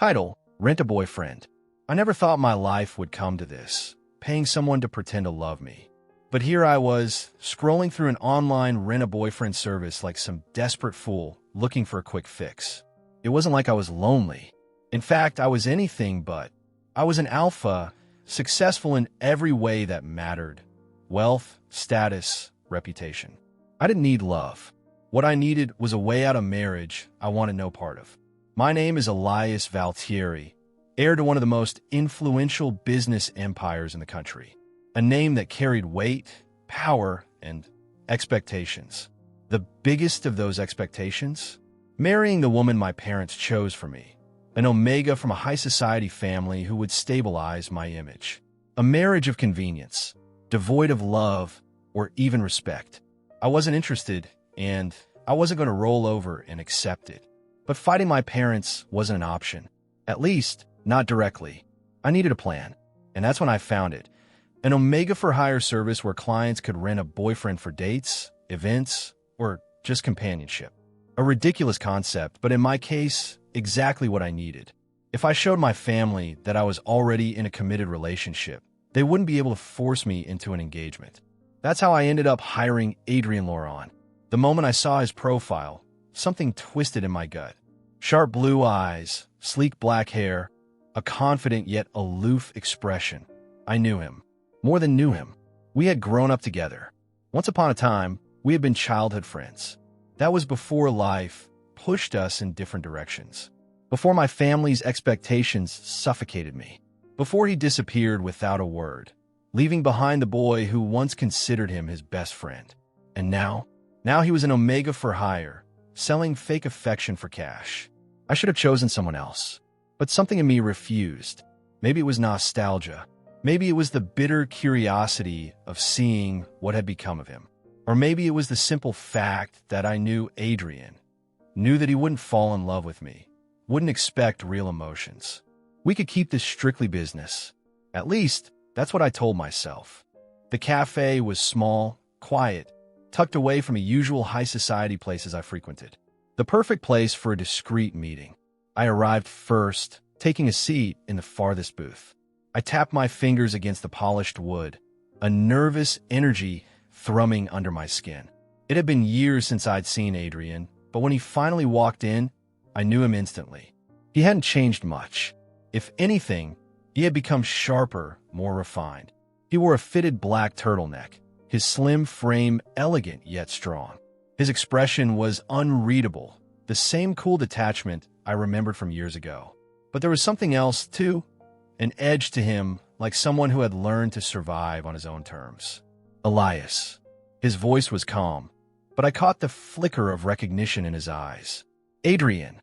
Title: Rent a Boyfriend. I never thought my life would come to this, paying someone to pretend to love me. But here I was, scrolling through an online rent-a-boyfriend service like some desperate fool looking for a quick fix. It wasn't like I was lonely. In fact, I was anything but. I was an alpha, successful in every way that mattered. Wealth, status, reputation. I didn't need love. What I needed was a way out of marriage I wanted no part of. My name is Elias Valtieri, heir to one of the most influential business empires in the country. A name that carried weight, power, and expectations. The biggest of those expectations? Marrying the woman my parents chose for me. An omega from a high society family who would stabilize my image. A marriage of convenience, devoid of love or even respect. I wasn't interested, and I wasn't going to roll over and accept it. But fighting my parents wasn't an option. At least, not directly. I needed a plan, and that's when I found it. An Omega-for-hire service where clients could rent a boyfriend for dates, events, or just companionship. A ridiculous concept, but in my case, exactly what I needed. If I showed my family that I was already in a committed relationship, they wouldn't be able to force me into an engagement. That's how I ended up hiring Adrian Laurent. The moment I saw his profile, something twisted in my gut. Sharp blue eyes, sleek black hair, a confident yet aloof expression. I knew him. More than knew him. We had grown up together. Once upon a time, we had been childhood friends. That was before life pushed us in different directions. Before my family's expectations suffocated me. Before he disappeared without a word, leaving behind the boy who once considered him his best friend. And now he was an Omega for hire, selling fake affection for cash. I should have chosen someone else. But something in me refused. Maybe it was nostalgia. Maybe it was the bitter curiosity of seeing what had become of him. Or maybe it was the simple fact that I knew Adrian. Knew that he wouldn't fall in love with me. Wouldn't expect real emotions. We could keep this strictly business. At least, that's what I told myself. The cafe was small, quiet, tucked away from the usual high society places I frequented. The perfect place for a discreet meeting. I arrived first, taking a seat in the farthest booth. I tapped my fingers against the polished wood, a nervous energy thrumming under my skin. It had been years since I'd seen Adrian, but when he finally walked in, I knew him instantly. He hadn't changed much. If anything, he had become sharper, more refined. He wore a fitted black turtleneck, his slim frame elegant yet strong. His expression was unreadable, the same cool detachment I remembered from years ago. But there was something else, too, an edge to him, like someone who had learned to survive on his own terms. Elias. His voice was calm, but I caught the flicker of recognition in his eyes. Adrian.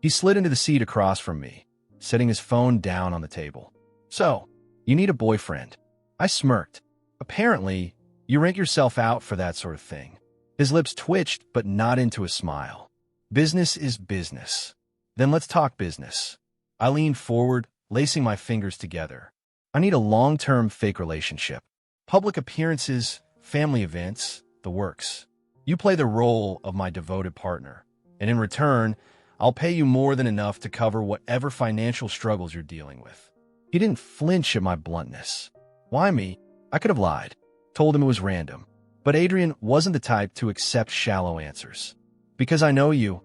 He slid into the seat across from me, setting his phone down on the table. So, you need a boyfriend. I smirked. Apparently, you rent yourself out for that sort of thing. His lips twitched, but not into a smile. Business is business. Then let's talk business. I leaned forward, lacing my fingers together. I need a long-term fake relationship. Public appearances, family events, the works. You play the role of my devoted partner, and in return, I'll pay you more than enough to cover whatever financial struggles you're dealing with. He didn't flinch at my bluntness. Why me? I could have lied, told him it was random. But Adrian wasn't the type to accept shallow answers. Because I know you,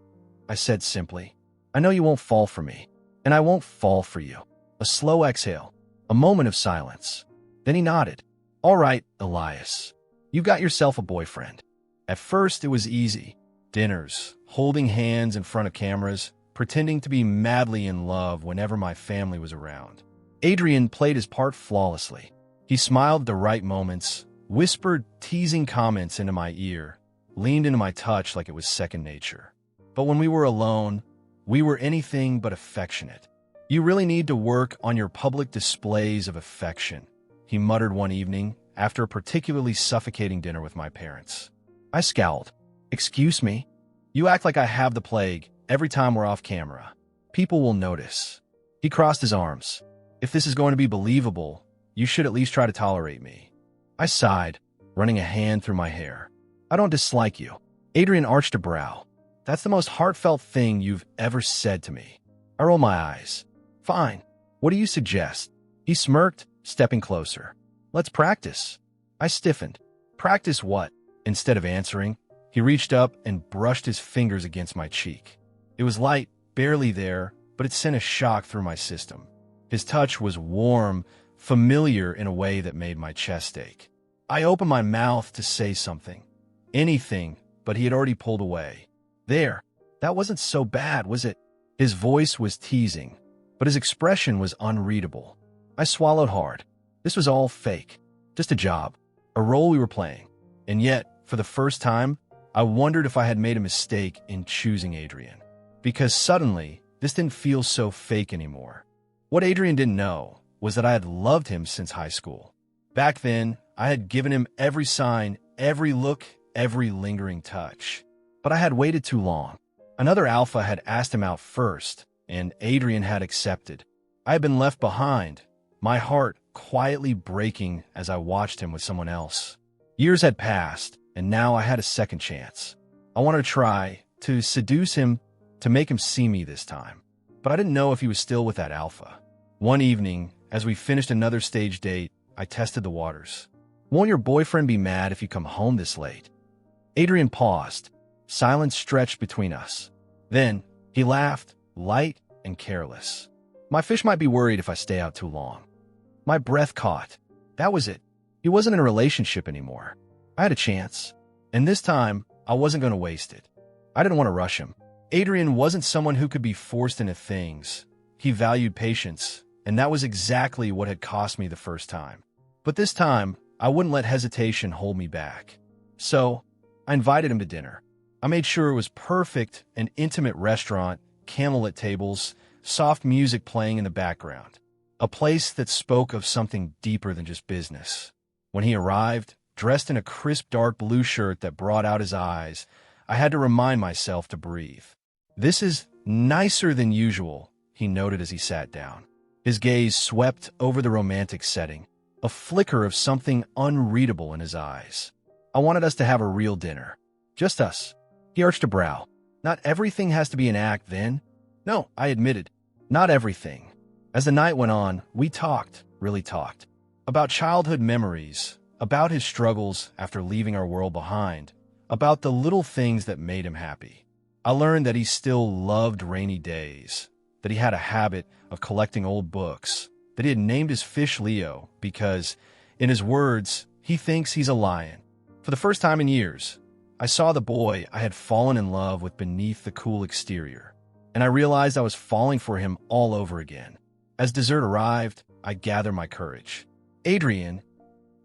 I said simply. I know you won't fall for me, and I won't fall for you. A slow exhale, a moment of silence. Then he nodded. All right, Elias, you've got yourself a boyfriend. At first, it was easy. Dinners, holding hands in front of cameras, pretending to be madly in love whenever my family was around. Adrian played his part flawlessly. He smiled at the right moments, whispered teasing comments into my ear, leaned into my touch like it was second nature. But when we were alone, we were anything but affectionate. You really need to work on your public displays of affection, he muttered one evening after a particularly suffocating dinner with my parents. I scowled. Excuse me? You act like I have the plague every time we're off camera. People will notice. He crossed his arms. If this is going to be believable, you should at least try to tolerate me. I sighed, running a hand through my hair. I don't dislike you. Adrian arched a brow. That's the most heartfelt thing you've ever said to me. I rolled my eyes. Fine. What do you suggest? He smirked, stepping closer. Let's practice. I stiffened. Practice what? Instead of answering, he reached up and brushed his fingers against my cheek. It was light, barely there, but it sent a shock through my system. His touch was warm, familiar in a way that made my chest ache. I opened my mouth to say something. Anything, but he had already pulled away. There. That wasn't so bad, was it? His voice was teasing, but his expression was unreadable. I swallowed hard. This was all fake. Just a job. A role we were playing. And yet, for the first time, I wondered if I had made a mistake in choosing Adrian. Because suddenly, this didn't feel so fake anymore. What Adrian didn't know was that I had loved him since high school. Back then, I had given him every sign, every look, every lingering touch. But I had waited too long. Another alpha had asked him out first, and Adrian had accepted. I had been left behind, my heart quietly breaking as I watched him with someone else. Years had passed, and now I had a second chance. I wanted to try to seduce him, to make him see me this time. But I didn't know if he was still with that alpha. One evening, as we finished another stage date, I tested the waters. Won't your boyfriend be mad if you come home this late? Adrian paused. Silence stretched between us. Then, he laughed, light and careless. My fish might be worried if I stay out too long. My breath caught. That was it. He wasn't in a relationship anymore. I had a chance. And this time, I wasn't going to waste it. I didn't want to rush him. Adrian wasn't someone who could be forced into things. He valued patience, and that was exactly what had cost me the first time. But this time, I wouldn't let hesitation hold me back. So, I invited him to dinner. I made sure it was perfect, an intimate restaurant, candlelit tables, soft music playing in the background. A place that spoke of something deeper than just business. When he arrived, dressed in a crisp dark blue shirt that brought out his eyes, I had to remind myself to breathe. This is nicer than usual, he noted as he sat down. His gaze swept over the romantic setting, a flicker of something unreadable in his eyes. I wanted us to have a real dinner. Just us. He arched a brow. Not everything has to be an act, then? No, I admitted. Not everything. As the night went on, we talked, really talked. About childhood memories, about his struggles after leaving our world behind, about the little things that made him happy. I learned that he still loved rainy days, that he had a habit of collecting old books, that he had named his fish Leo because, in his words, he thinks he's a lion. For the first time in years, I saw the boy I had fallen in love with beneath the cool exterior, and I realized I was falling for him all over again. As dessert arrived, I gathered my courage. Adrian,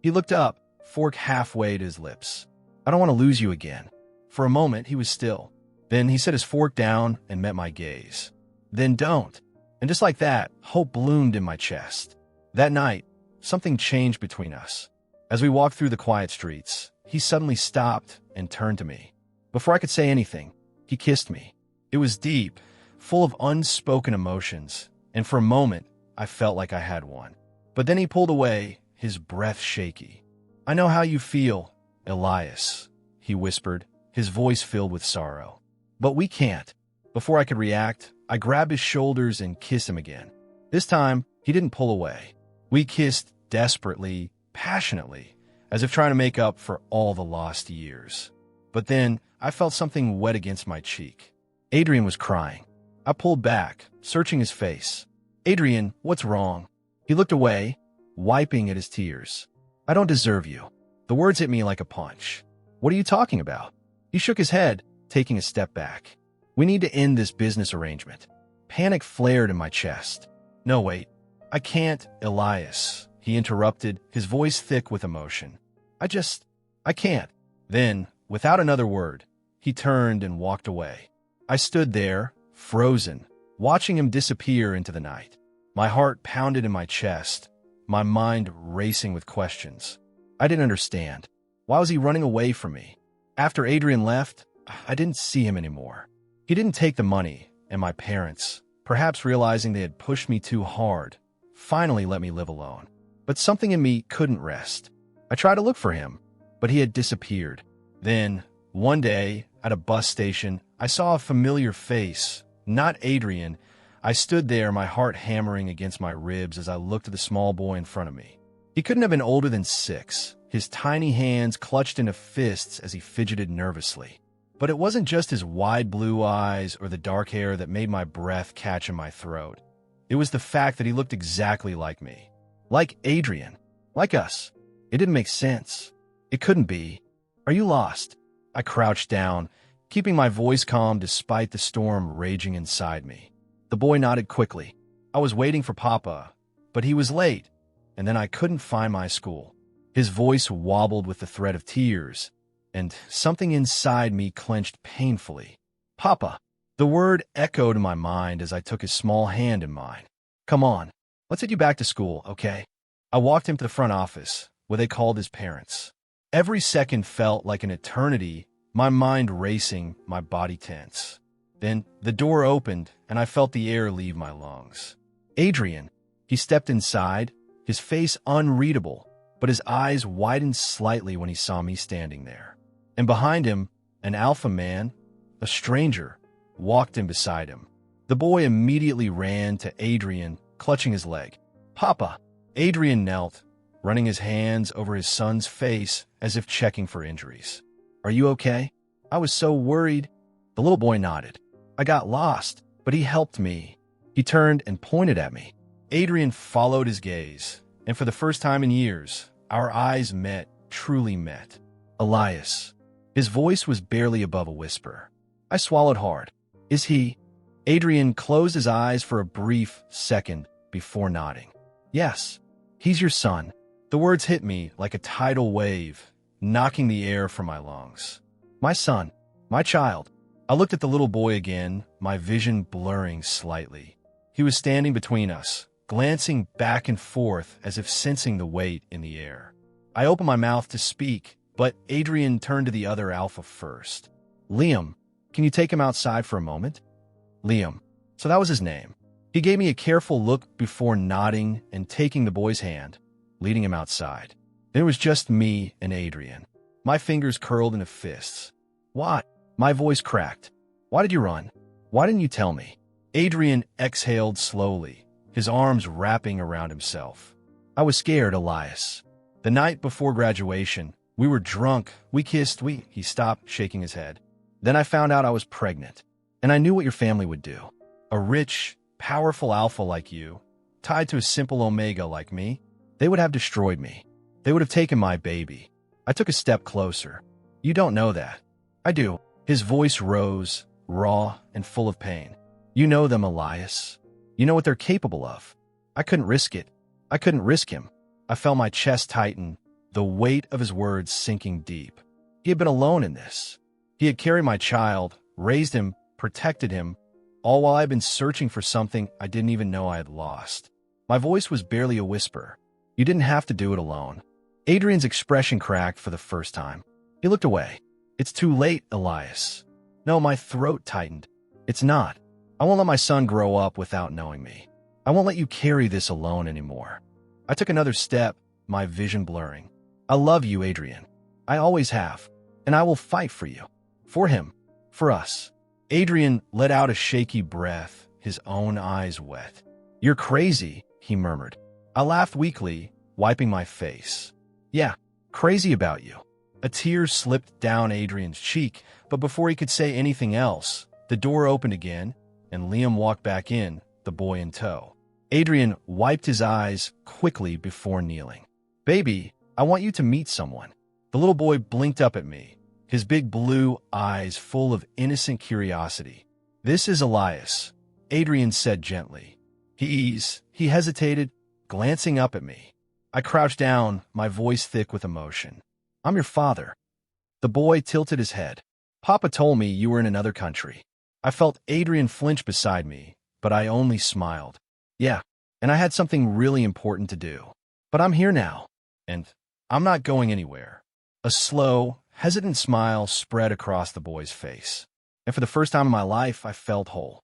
he looked up, fork halfway to his lips. I don't want to lose you again. For a moment, he was still. Then he set his fork down and met my gaze. Then don't. And just like that, hope bloomed in my chest. That night, something changed between us. As we walked through the quiet streets, he suddenly stopped and turned to me. Before I could say anything, he kissed me. It was deep, full of unspoken emotions, and for a moment, I felt like I had one. But then he pulled away, his breath shaky. I know how you feel, Elias, he whispered, his voice filled with sorrow. But we can't. Before I could react, I grabbed his shoulders and kissed him again. This time, he didn't pull away. We kissed desperately, passionately, as if trying to make up for all the lost years. But then, I felt something wet against my cheek. Adrian was crying. I pulled back, searching his face. Adrian, what's wrong? He looked away, wiping at his tears. I don't deserve you. The words hit me like a punch. What are you talking about? He shook his head, taking a step back. We need to end this business arrangement. Panic flared in my chest. No, wait. I can't, Elias, he interrupted, his voice thick with emotion. I can't. Then, without another word, he turned and walked away. I stood there, frozen, watching him disappear into the night. My heart pounded in my chest, my mind racing with questions. I didn't understand. Why was he running away from me? After Adrian left, I didn't see him anymore. He didn't take the money, and my parents, perhaps realizing they had pushed me too hard, finally let me live alone. But something in me couldn't rest. I tried to look for him, but he had disappeared. Then, one day, at a bus station, I saw a familiar face, not Adrian, I stood there, my heart hammering against my ribs as I looked at the small boy in front of me. He couldn't have been older than 6, his tiny hands clutched into fists as he fidgeted nervously. But it wasn't just his wide blue eyes or the dark hair that made my breath catch in my throat. It was the fact that he looked exactly like me. Like Adrian. Like us. It didn't make sense. It couldn't be. Are you lost? I crouched down, keeping my voice calm despite the storm raging inside me. The boy nodded quickly. I was waiting for Papa, but he was late, and then I couldn't find my school. His voice wobbled with the threat of tears, and something inside me clenched painfully. Papa! The word echoed in my mind as I took his small hand in mine. Come on, let's get you back to school, okay? I walked him to the front office, where they called his parents. Every second felt like an eternity, my mind racing, my body tense. Then the door opened, and I felt the air leave my lungs. Adrian. He stepped inside, his face unreadable, but his eyes widened slightly when he saw me standing there. And behind him, an alpha man, a stranger, walked in beside him. The boy immediately ran to Adrian, clutching his leg. Papa! Adrian knelt, running his hands over his son's face as if checking for injuries. Are you okay? I was so worried. The little boy nodded. I got lost, but he helped me. He turned and pointed at me. Adrian followed his gaze, and for the first time in years, our eyes met, truly met. Elias. His voice was barely above a whisper. I swallowed hard. Is he? Adrian closed his eyes for a brief second before nodding. Yes, he's your son. The words hit me like a tidal wave, knocking the air from my lungs. My son, my child. I looked at the little boy again, my vision blurring slightly. He was standing between us, glancing back and forth as if sensing the weight in the air. I opened my mouth to speak, but Adrian turned to the other alpha first. Liam, can you take him outside for a moment? Liam. So that was his name. He gave me a careful look before nodding and taking the boy's hand, leading him outside. It was just me and Adrian. My fingers curled into fists. What? My voice cracked. Why did you run? Why didn't you tell me? Adrian exhaled slowly, his arms wrapping around himself. I was scared, Elias. The night before graduation, we were drunk, we kissed, He stopped, shaking his head. Then I found out I was pregnant, and I knew what your family would do. A rich, powerful alpha like you, tied to a simple omega like me, they would have destroyed me. They would have taken my baby. I took a step closer. You don't know that. I do. His voice rose, raw and full of pain. You know them, Elias. You know what they're capable of. I couldn't risk it. I couldn't risk him. I felt my chest tighten, the weight of his words sinking deep. He had been alone in this. He had carried my child, raised him, protected him, all while I had been searching for something I didn't even know I had lost. My voice was barely a whisper. You didn't have to do it alone. Adrian's expression cracked for the first time. He looked away. It's too late, Elias. No, my throat tightened. It's not. I won't let my son grow up without knowing me. I won't let you carry this alone anymore. I took another step, my vision blurring. I love you, Adrian. I always have. And I will fight for you. For him. For us. Adrian let out a shaky breath, his own eyes wet. You're crazy, he murmured. I laughed weakly, wiping my face. Yeah, crazy about you. A tear slipped down Adrian's cheek, but before he could say anything else, the door opened again, and Liam walked back in, the boy in tow. Adrian wiped his eyes quickly before kneeling. Baby, I want you to meet someone. The little boy blinked up at me, his big blue eyes full of innocent curiosity. This is Elias, Adrian said gently. He hesitated, glancing up at me. I crouched down, my voice thick with emotion. I'm your father. The boy tilted his head. Papa told me you were in another country. I felt Adrian flinch beside me, but I only smiled. Yeah, and I had something really important to do. But I'm here now, and I'm not going anywhere. A slow, hesitant smile spread across the boy's face. And for the first time in my life, I felt whole.